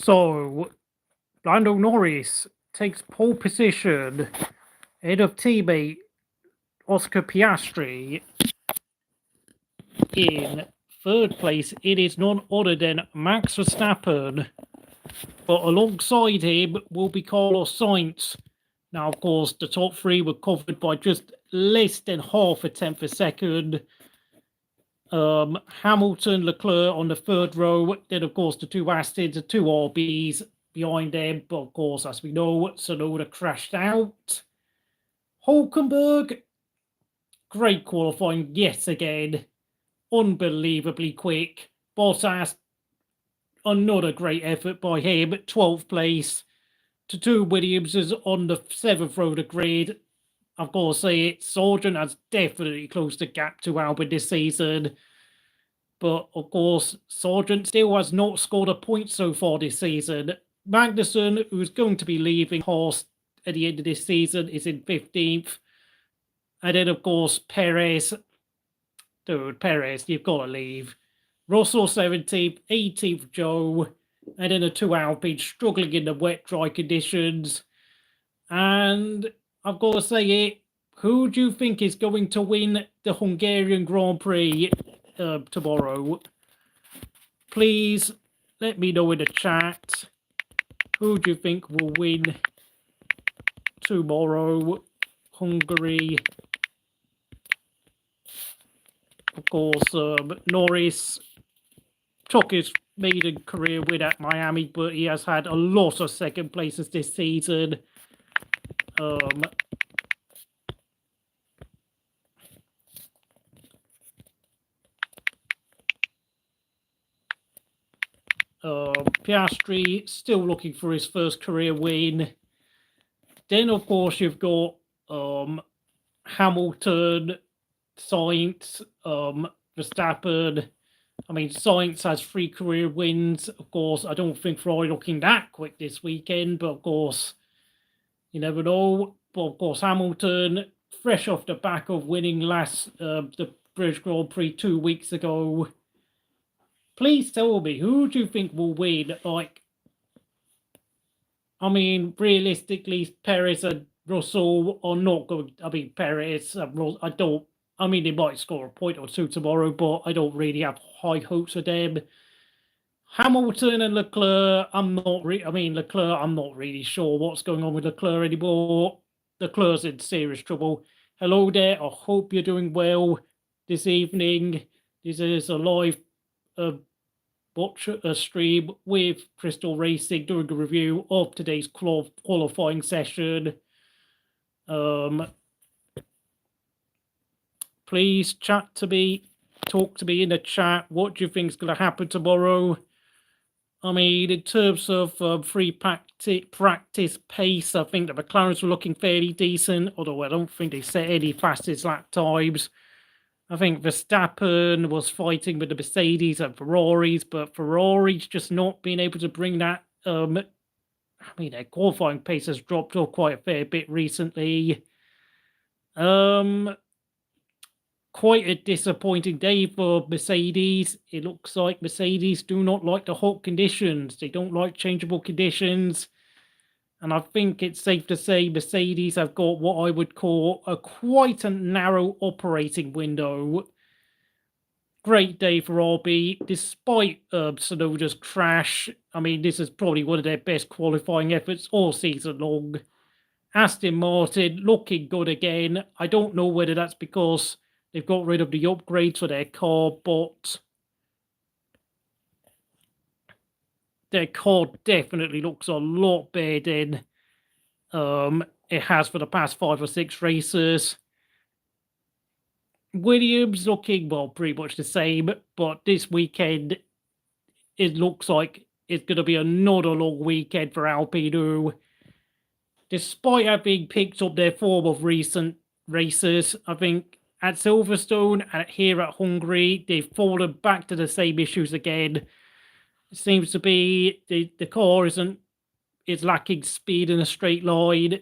So, Lando Norris takes pole position ahead of teammate Oscar Piastri. In third place, it is none other than Max Verstappen, but alongside him will be Carlos Sainz. Now, of course, the top three were covered by just less than half a tenth a second. Hamilton, Leclerc on the third row, then of course the two Astons, the two RBs behind them, but of course, as we know, Tsunoda crashed out. Hulkenberg, great qualifying yet again, unbelievably quick. Bottas, another great effort by him, 12th place. To two Williamses on the 7th row of the grid. I've got to say it, Sargeant has definitely closed the gap to Albon this season. But, of course, Sargeant still has not scored a point so far this season. Magnussen, who's going to be leaving Haas at the end of this season, is in 15th. And then, of course, Perez. Dude, Perez, you've got to leave. Russell, 17th. 18th, Zhou. And then the two Alpine struggling in the wet, dry conditions. And I've got to say it, who do you think is going to win the Hungarian Grand Prix tomorrow? Please let me know in the chat. Who do you think will win tomorrow? Hungary. Of course, Norris took his maiden career win at Miami, but he has had a lot of second places this season. Piastri still looking for his first career win. Then, of course, you've got Hamilton, Sainz, Verstappen. I mean, Sainz has 3 career wins. Of course, I don't think Ferrari looking that quick this weekend, but of course, you never know. But of course, Hamilton, fresh off the back of winning the British Grand Prix 2 weeks ago. Please tell me, who do you think will win? Like, I mean, realistically, Perez and Russell are not going. I mean, Perez and Russell, I mean, they might score a point or two tomorrow, but I don't really have high hopes for them. Hamilton and Leclerc, I'm not really sure what's going on with Leclerc anymore. Leclerc's in serious trouble. Hello there, I hope you're doing well this evening. This is a live watch a stream with Crystal Racing doing a review of today's qualifying session. Please talk to me in the chat. What do you think is going to happen tomorrow? I mean, in terms of free practice pace, I think the McLarens were looking fairly decent, although I don't think they set any fastest lap times. I think Verstappen was fighting with the Mercedes and Ferraris, but Ferrari's just not been able to bring that. I mean, their qualifying pace has dropped off quite a fair bit recently. Quite a disappointing day for Mercedes. It looks like Mercedes do not like the hot conditions. They don't like changeable conditions. And I think it's safe to say Mercedes have got what I would call quite a narrow operating window. Great day for RB, despite Tsunoda's crash. I mean, this is probably one of their best qualifying efforts all season long. Aston Martin looking good again. I don't know whether that's because they've got rid of the upgrades for their car, but their car definitely looks a lot better than it has for the past 5 or 6 races. Williams looking, well, pretty much the same, but this weekend it looks like it's going to be another long weekend for Alpine, who, despite having picked up their form of recent races, I think at Silverstone and here at Hungary, they've fallen back to the same issues again. It seems to be the car is lacking speed in a straight line.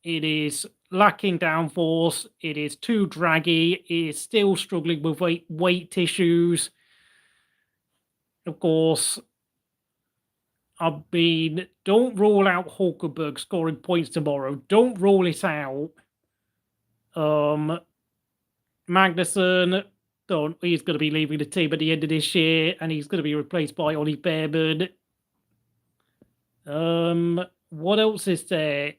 It is lacking downforce. It is too draggy. It is still struggling with weight issues. Of course, I mean, don't rule out Hulkenberg scoring points tomorrow. Don't rule it out. Magnussen, he's going to be leaving the team at the end of this year, and he's going to be replaced by Ollie Behrman. What else is there?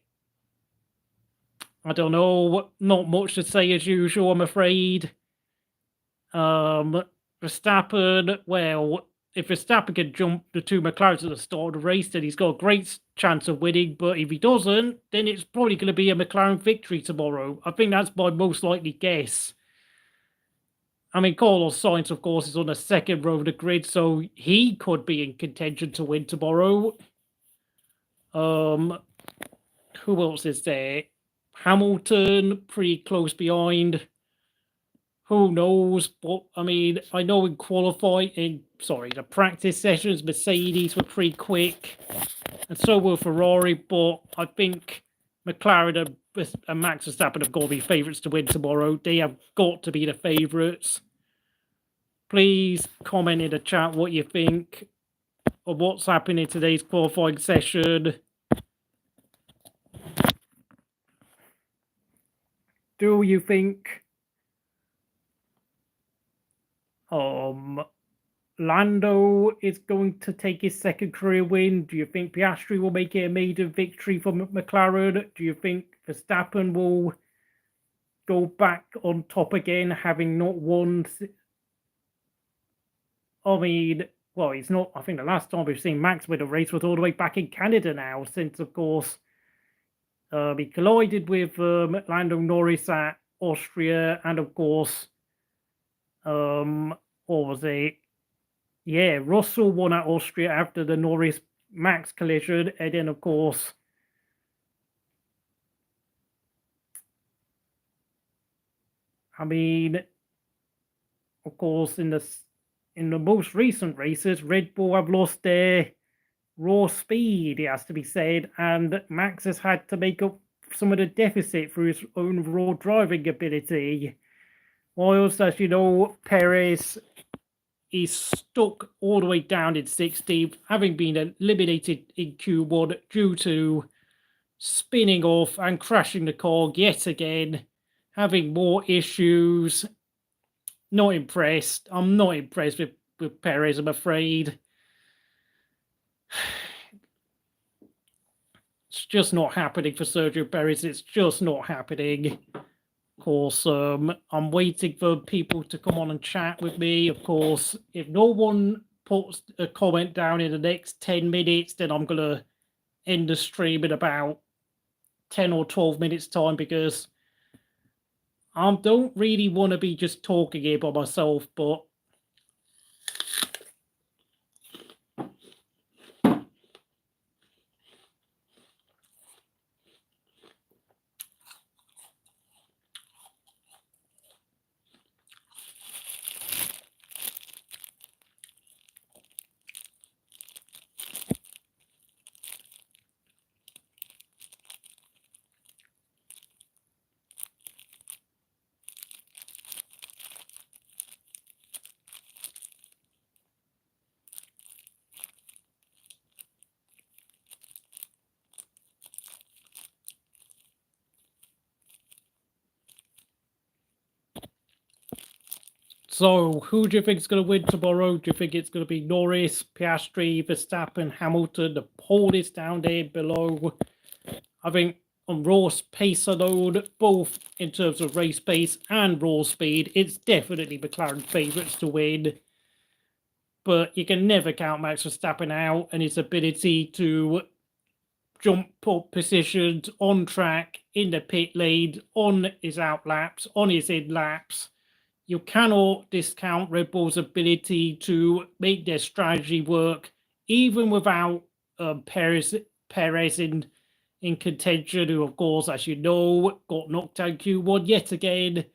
I don't know. Not much to say as usual, I'm afraid. Verstappen, well, if Verstappen can jump the two McLarens at the start of the race, then he's got a great chance of winning. But if he doesn't, then it's probably going to be a McLaren victory tomorrow. I think that's my most likely guess. I mean, Carlos Sainz, of course, is on the second row of the grid, so he could be in contention to win tomorrow. Who else is there? Hamilton, pretty close behind. Who knows? But, I mean, I know in the practice sessions, Mercedes were pretty quick, and so were Ferrari, but I think McLaren and Max Verstappen have got to be favourites to win tomorrow. They have got to be the favourites. Please comment in the chat what you think of what's happening in today's qualifying session. Do you think Lando is going to take his second career win? Do you think Piastri will make it a maiden victory for McLaren? Do you think Verstappen will go back on top again, having not won? I mean, well, it's not. I think the last time we've seen Max win a race was all the way back in Canada now, since, of course, he collided with Lando Norris at Austria, and, of course, what was it? Yeah, Russell won at Austria after the Norris-Max collision, and then, of course, I mean, of course, in the most recent races, Red Bull have lost their raw speed, it has to be said, and Max has had to make up some of the deficit through his own raw driving ability. Whilst, as you know, Perez is stuck all the way down in 16th, having been eliminated in Q1 due to spinning off and crashing the car yet again, having more issues. Not impressed. I'm not impressed with Perez, I'm afraid. It's just not happening for Sergio Perez. It's just not happening. Of course, I'm waiting for people to come on and chat with me. Of course, if no one puts a comment down in the next 10 minutes, then I'm going to end the stream in about 10 or 12 minutes time, because I don't really want to be just talking here by myself, but so, who do you think is going to win tomorrow? Do you think it's going to be Norris, Piastri, Verstappen, Hamilton? The poll is down there below. I think on raw pace alone, both in terms of race pace and raw speed, it's definitely McLaren favourites to win. But you can never count Max Verstappen out and his ability to jump up positions on track, in the pit lane, on his out laps, on his in laps. You cannot discount Red Bull's ability to make their strategy work, even without Perez in contention, who, of course, as you know, got knocked out Q1 yet again.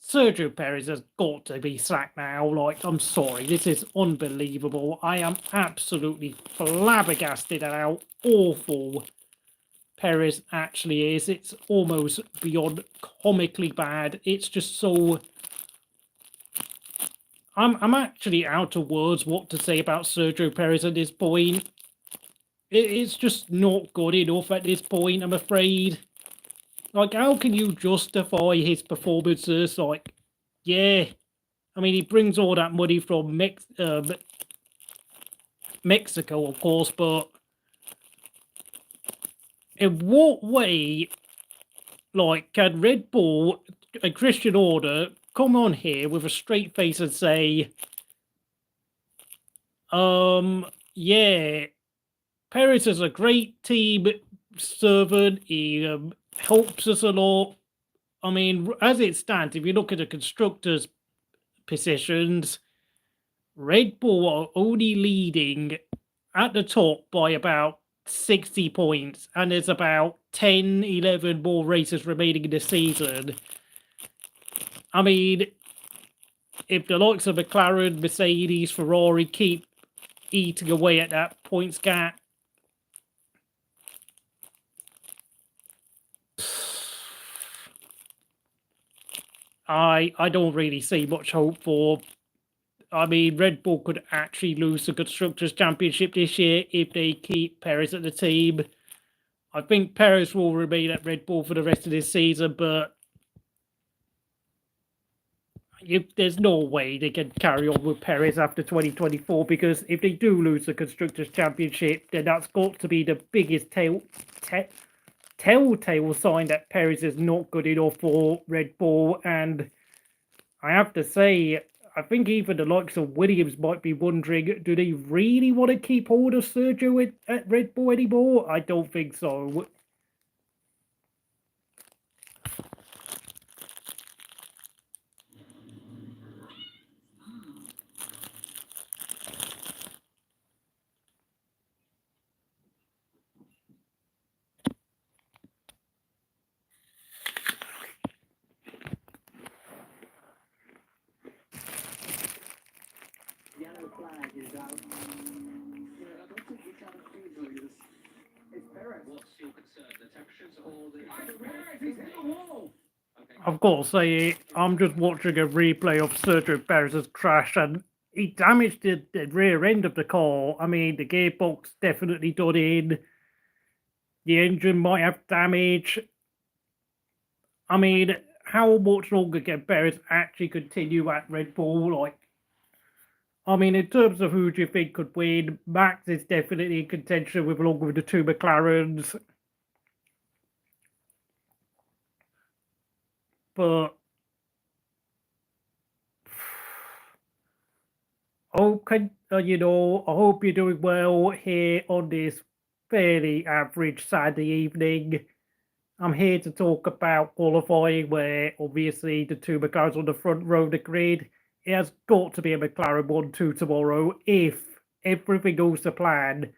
Sergio Perez has got to be sacked now. Like, I'm sorry, this is unbelievable. I am absolutely flabbergasted at how awful Perez actually is. It's almost beyond comically bad. It's just so... I'm actually out of words what to say about Sergio Perez at this point. It's just not good enough at this point, I'm afraid. Like, how can you justify his performances? Like, yeah, I mean, he brings all that money from Mexico, of course, but in what way, like, can Red Bull and Christian Order come on here with a straight face and say, yeah, Perez is a great team servant. He helps us a lot. I mean, as it stands, if you look at the constructors' positions, Red Bull are only leading at the top by about 60 points, and there's about 10, 11 more races remaining in the season. I mean, if the likes of McLaren, Mercedes, Ferrari keep eating away at that points gap, I don't really see much hope for. I mean, Red Bull could actually lose the Constructors' Championship this year if they keep Perez at the team. I think Perez will remain at Red Bull for the rest of this season, but there's no way they can carry on with Perez after 2024, because if they do lose the Constructors' Championship, then that's got to be the biggest telltale sign that Perez is not good enough for Red Bull. And I have to say, I think even the likes of Williams might be wondering, do they really want to keep hold of Sergio at Red Bull anymore? I don't think so. Of course, I'm just watching a replay of Sergio Perez's crash, and he damaged the rear end of the car. I mean, the gearbox definitely done in. The engine might have damage. I mean, how much longer can Perez actually continue at Red Bull? Like, I mean, in terms of who do you think could win, Max is definitely in contention with along with the two McLarens. But okay, I hope you're doing well here on this fairly average Saturday evening. I'm here to talk about qualifying, where obviously the two McLarens on the front row of the grid. It has got to be a McLaren 1-2 tomorrow if everything goes to plan.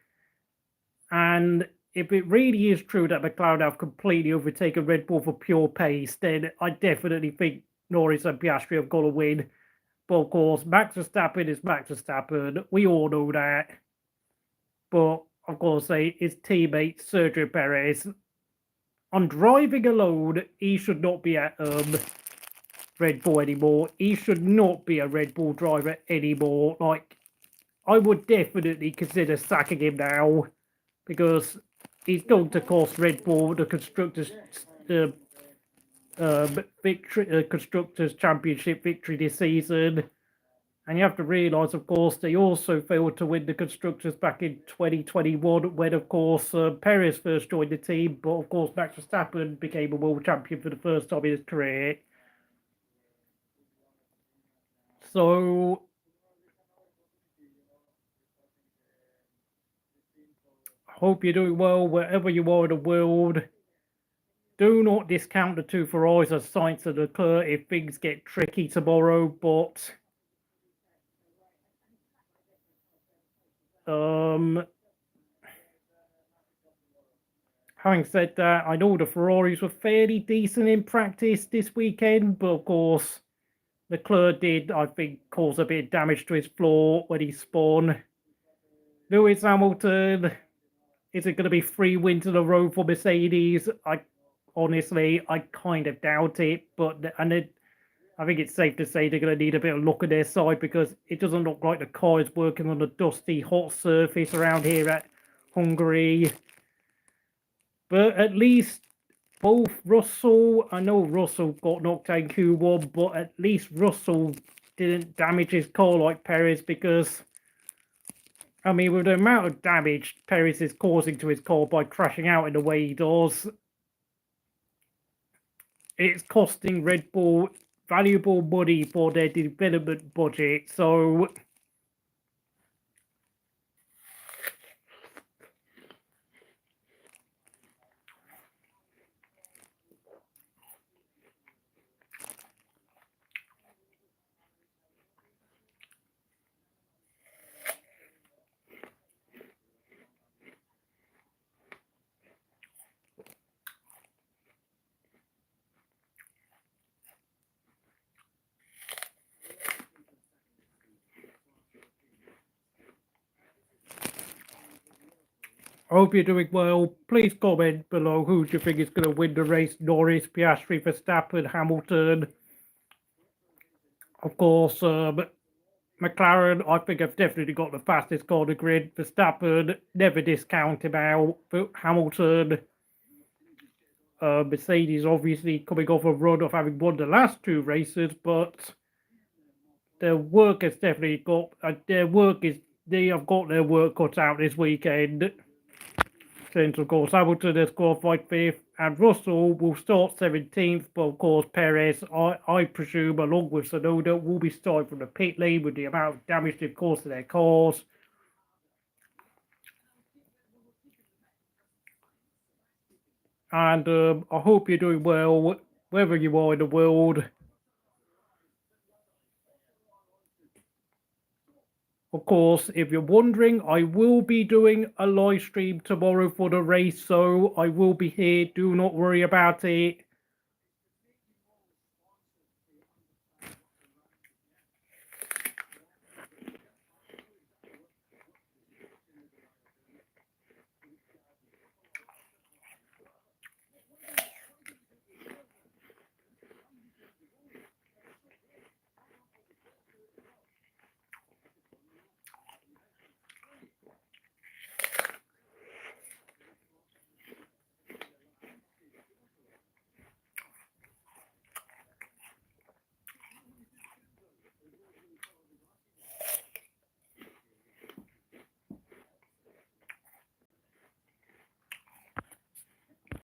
And if it really is true that McLaren have completely overtaken Red Bull for pure pace, then I definitely think Norris and Piastri have got to win. But of course, Max Verstappen is Max Verstappen. We all know that. But of course, his teammate Sergio Perez, on driving alone, he should not be at Red Bull anymore. He should not be a Red Bull driver anymore. Like, I would definitely consider sacking him now, because he's going to cost Red Bull the constructors constructors championship victory this season. And you have to realise, of course, they also failed to win the constructors back in 2021, when, of course, Perez first joined the team. But of course, Max Verstappen became a world champion for the first time in his career. So I hope you're doing well wherever you are in the world. Do not discount the two Ferraris as Sainz and Leclerc if things get tricky tomorrow, but having said that, I know the Ferraris were fairly decent in practice this weekend, but of course, Leclerc did, I think, cause a bit of damage to his floor when he spun. Lewis Hamilton, is it going to be 3 wins in a row for Mercedes? Honestly, I kind of doubt it, but I think it's safe to say they're going to need a bit of luck on their side, because it doesn't look like the car is working on a dusty, hot surface around here at Hungary. But at least both Russell, I know Russell got knocked out in Q1, but at least Russell didn't damage his car like Perez, because, I mean, with the amount of damage Perez is causing to his car by crashing out in the way he does, it's costing Red Bull valuable money for their development budget. So I hope you're doing well. Please comment below who do you think is going to win the race. Norris, Piastri, Verstappen, Hamilton. Of course, McLaren, I think, have definitely got the fastest car on the grid. Verstappen, never discount him out. But Hamilton, Mercedes obviously coming off a run of having won the last two races, but their work has definitely got, they have got their work cut out this weekend. Since, of course, Hamilton has qualified 5th, and Russell will start 17th, but of course, Perez, I presume, along with Tsunoda, will be starting from the pit lane with the amount of damage they've caused to their cars. And I hope you're doing well, wherever you are in the world. Of course, if you're wondering, I will be doing a live stream tomorrow for the race, so I will be here. Do not worry about it.